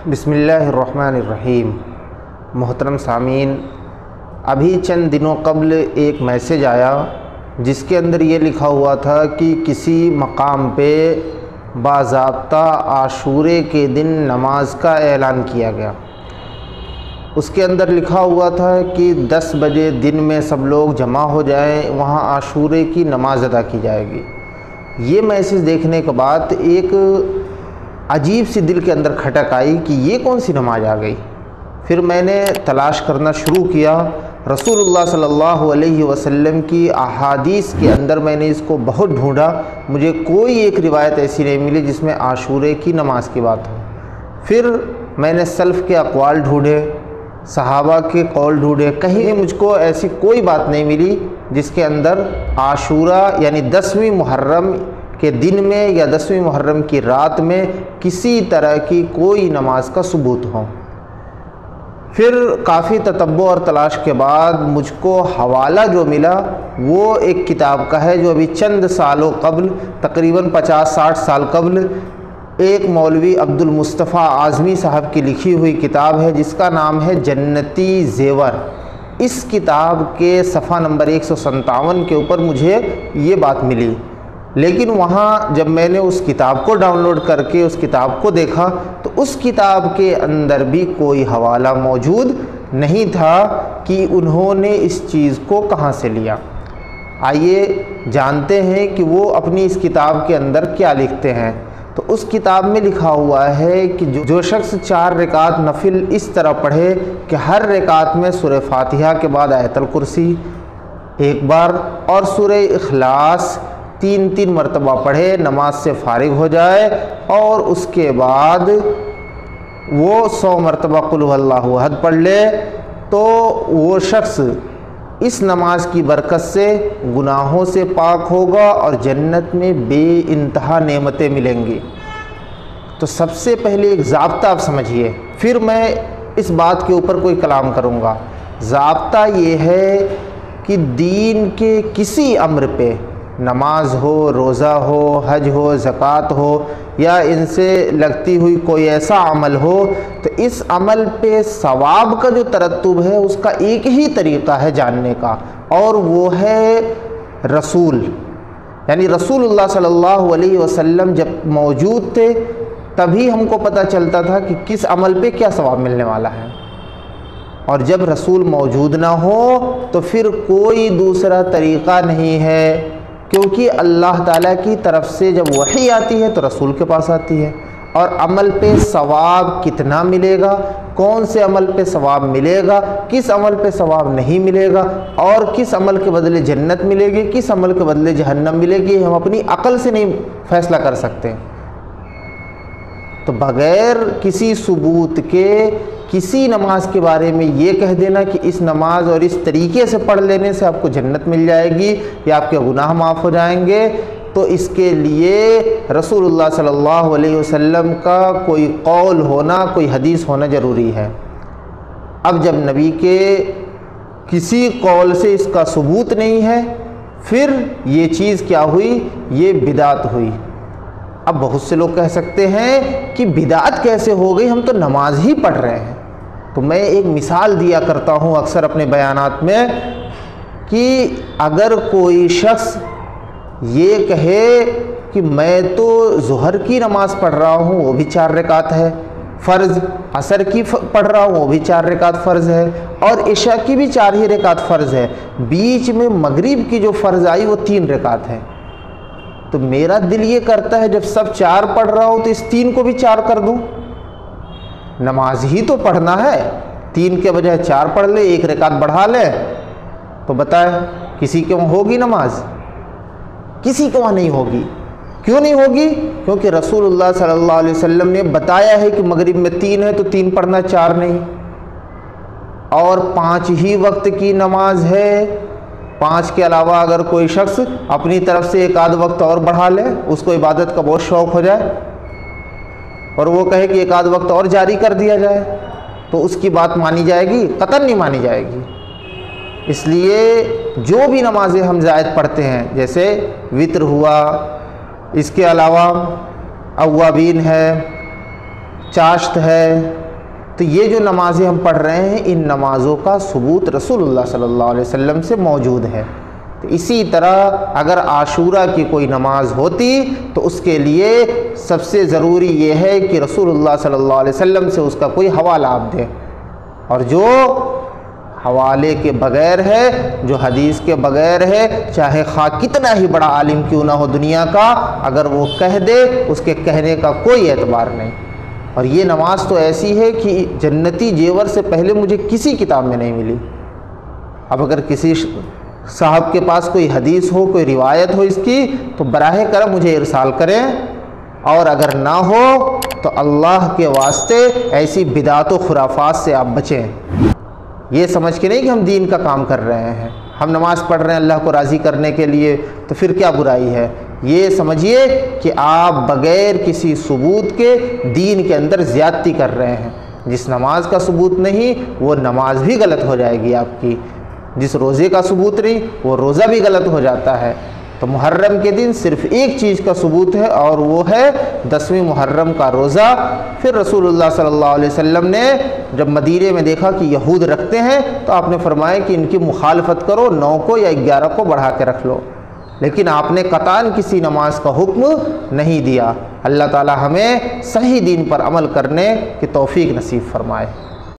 بسم اللہ الرحمن الرحیم۔ محترم سامعین، ابھی چند دنوں قبل ایک میسیج آیا جس کے اندر یہ لکھا ہوا تھا کہ کسی مقام پہ باضابطہ عاشورے کے دن نماز کا اعلان کیا گیا۔ اس کے اندر لکھا ہوا تھا کہ 10 بجے دن میں سب لوگ جمع ہو جائیں، وہاں عاشورے کی نماز ادا کی جائے گی۔ یہ میسیج دیکھنے کے بعد ایک عجیب سی دل کے اندر کھٹک آئی کہ یہ کون سی نماز آ گئی۔ پھر میں نے تلاش کرنا شروع کیا، رسول اللہ صلی اللہ علیہ وسلم کی احادیث کے اندر میں نے اس کو بہت ڈھونڈا، مجھے کوئی ایک روایت ایسی نہیں ملی جس میں عاشورے کی نماز کی بات ہو۔ پھر میں نے سلف کے اقوال ڈھونڈے، صحابہ کے قول ڈھونڈے، کہیں مجھ کو ایسی کوئی بات نہیں ملی جس کے اندر عاشورہ یعنی 10ویں محرم کے دن میں یا 10ویں محرم کی رات میں کسی طرح کی کوئی نماز کا ثبوت ہو۔ پھر کافی تتبع اور تلاش کے بعد مجھ کو حوالہ جو ملا وہ ایک کتاب کا ہے جو ابھی چند سالوں قبل، تقریباً 50-60 سال قبل، ایک مولوی عبد المصطفیٰ اعظمی صاحب کی لکھی ہوئی کتاب ہے جس کا نام ہے جنتی زیور۔ اس کتاب کے صفحہ نمبر 157 کے اوپر مجھے یہ بات ملی، لیکن وہاں جب میں نے اس کتاب کو ڈاؤن لوڈ کر کے اس کتاب کو دیکھا تو اس کتاب کے اندر بھی کوئی حوالہ موجود نہیں تھا کہ انہوں نے اس چیز کو کہاں سے لیا۔ آئیے جانتے ہیں کہ وہ اپنی اس کتاب کے اندر کیا لکھتے ہیں۔ تو اس کتاب میں لکھا ہوا ہے کہ جو شخص 4 رکعت نفل اس طرح پڑھے کہ ہر رکعت میں سورہ فاتحہ کے بعد آیت الکرسی ایک بار اور سورہ اخلاص 3 مرتبہ پڑھے، نماز سے فارغ ہو جائے اور اس کے بعد وہ 100 مرتبہ قل هو اللہ احد پڑھ لے، تو وہ شخص اس نماز کی برکت سے گناہوں سے پاک ہوگا اور جنت میں بے انتہا نعمتیں ملیں گی۔ تو سب سے پہلے ایک ضابطہ آپ سمجھیے، پھر میں اس بات کے اوپر کوئی کلام کروں گا۔ ضابطہ یہ ہے کہ دین کے کسی امر پہ، نماز ہو، روزہ ہو، حج ہو، زکوٰۃ ہو یا ان سے لگتی ہوئی کوئی ایسا عمل ہو، تو اس عمل پہ ثواب کا جو ترتب ہے اس کا ایک ہی طریقہ ہے جاننے کا، اور وہ ہے رسول، یعنی رسول اللہ صلی اللہ علیہ وسلم جب موجود تھے تبھی ہم کو پتہ چلتا تھا کہ کس عمل پہ کیا ثواب ملنے والا ہے، اور جب رسول موجود نہ ہو تو پھر کوئی دوسرا طریقہ نہیں ہے، کیونکہ اللہ تعالیٰ کی طرف سے جب وحی آتی ہے تو رسول کے پاس آتی ہے، اور عمل پہ ثواب کتنا ملے گا، کون سے عمل پہ ثواب ملے گا، کس عمل پہ ثواب نہیں ملے گا، اور کس عمل کے بدلے جنت ملے گی، کس عمل کے بدلے جہنم ملے گی، ہم اپنی عقل سے نہیں فیصلہ کر سکتے۔ تو بغیر کسی ثبوت کے کسی نماز کے بارے میں یہ کہہ دینا کہ اس نماز اور اس طریقے سے پڑھ لینے سے آپ کو جنت مل جائے گی یا آپ کے گناہ معاف ہو جائیں گے، تو اس کے لیے رسول اللہ صلی اللہ علیہ وسلم کا کوئی قول ہونا، کوئی حدیث ہونا ضروری ہے۔ اب جب نبی کے کسی قول سے اس کا ثبوت نہیں ہے، پھر یہ چیز کیا ہوئی، یہ بدعت ہوئی۔ اب بہت سے لوگ کہہ سکتے ہیں کہ بدعت کیسے ہو گئی، ہم تو نماز ہی پڑھ رہے ہیں۔ تو میں ایک مثال دیا کرتا ہوں اکثر اپنے بیانات میں کہ اگر کوئی شخص یہ کہے کہ میں تو ظہر کی نماز پڑھ رہا ہوں وہ بھی 4 رکعت ہے فرض، عصر کی پڑھ رہا ہوں وہ بھی 4 رکعت فرض ہے، اور عشاء کی بھی 4 ہی رکعت فرض ہے، بیچ میں مغرب کی جو فرض آئی وہ 3 رکعت ہے، تو میرا دل یہ کرتا ہے جب سب 4 پڑھ رہا ہوں تو اس 3 کو بھی 4 کر دوں، نماز ہی تو پڑھنا ہے، 3 کے بجائے 4 پڑھ لے، 1 رکعت بڑھا لے، تو بتائیں کسی کے وہاں ہوگی نماز؟ کسی کے وہاں نہیں ہوگی۔ کیوں نہیں ہوگی؟ کیونکہ رسول اللہ صلی اللہ علیہ وسلم نے بتایا ہے کہ مغرب میں 3 ہے تو 3 پڑھنا، 4 نہیں، اور 5 ہی وقت کی نماز ہے، 5 کے علاوہ اگر کوئی شخص اپنی طرف سے 1 آدھ وقت اور بڑھا لے، اس کو عبادت کا بہت شوق ہو جائے اور وہ کہے کہ 1 آدھ وقت اور جاری کر دیا جائے، تو اس کی بات مانی جائے گی؟ قطعاً نہیں مانی جائے گی۔ اس لیے جو بھی نمازیں ہم زائد پڑھتے ہیں، جیسے وتر ہوا، اس کے علاوہ اوابین ہے، چاشت ہے، تو یہ جو نمازیں ہم پڑھ رہے ہیں ان نمازوں کا ثبوت رسول اللہ صلی اللہ علیہ وسلم سے موجود ہے۔ تو اسی طرح اگر عاشورہ کی کوئی نماز ہوتی تو اس کے لیے سب سے ضروری یہ ہے کہ رسول اللہ صلی اللہ علیہ وسلم سے اس کا کوئی حوالہ آپ دیں، اور جو حوالے کے بغیر ہے، جو حدیث کے بغیر ہے، چاہے خواہ کتنا ہی بڑا عالم کیوں نہ ہو دنیا کا، اگر وہ کہہ دے اس کے کہنے کا کوئی اعتبار نہیں۔ اور یہ نماز تو ایسی ہے کہ جنتی جیور سے پہلے مجھے کسی کتاب میں نہیں ملی۔ اب اگر کسی صاحب کے پاس کوئی حدیث ہو، کوئی روایت ہو اس کی، تو براہ کرم مجھے ارسال کریں، اور اگر نہ ہو تو اللہ کے واسطے ایسی بدعات و خرافات سے آپ بچیں۔ یہ سمجھ کے نہیں کہ ہم دین کا کام کر رہے ہیں، ہم نماز پڑھ رہے ہیں اللہ کو راضی کرنے کے لیے، تو پھر کیا برائی ہے؟ یہ سمجھیے کہ آپ بغیر کسی ثبوت کے دین کے اندر زیادتی کر رہے ہیں۔ جس نماز کا ثبوت نہیں وہ نماز بھی غلط ہو جائے گی آپ کی، جس روزے کا ثبوت نہیں وہ روزہ بھی غلط ہو جاتا ہے۔ تو محرم کے دن صرف ایک چیز کا ثبوت ہے، اور وہ ہے 10ویں محرم کا روزہ۔ پھر رسول اللہ صلی اللہ علیہ وسلم نے جب مدینے میں دیکھا کہ یہود رکھتے ہیں تو آپ نے فرمایا کہ ان کی مخالفت کرو، 9 کو یا 11 کو بڑھا کے رکھ لو، لیکن آپ نے قطعاً کسی نماز کا حکم نہیں دیا۔ اللہ تعالی ہمیں صحیح دین پر عمل کرنے کی توفیق نصیب فرمائے۔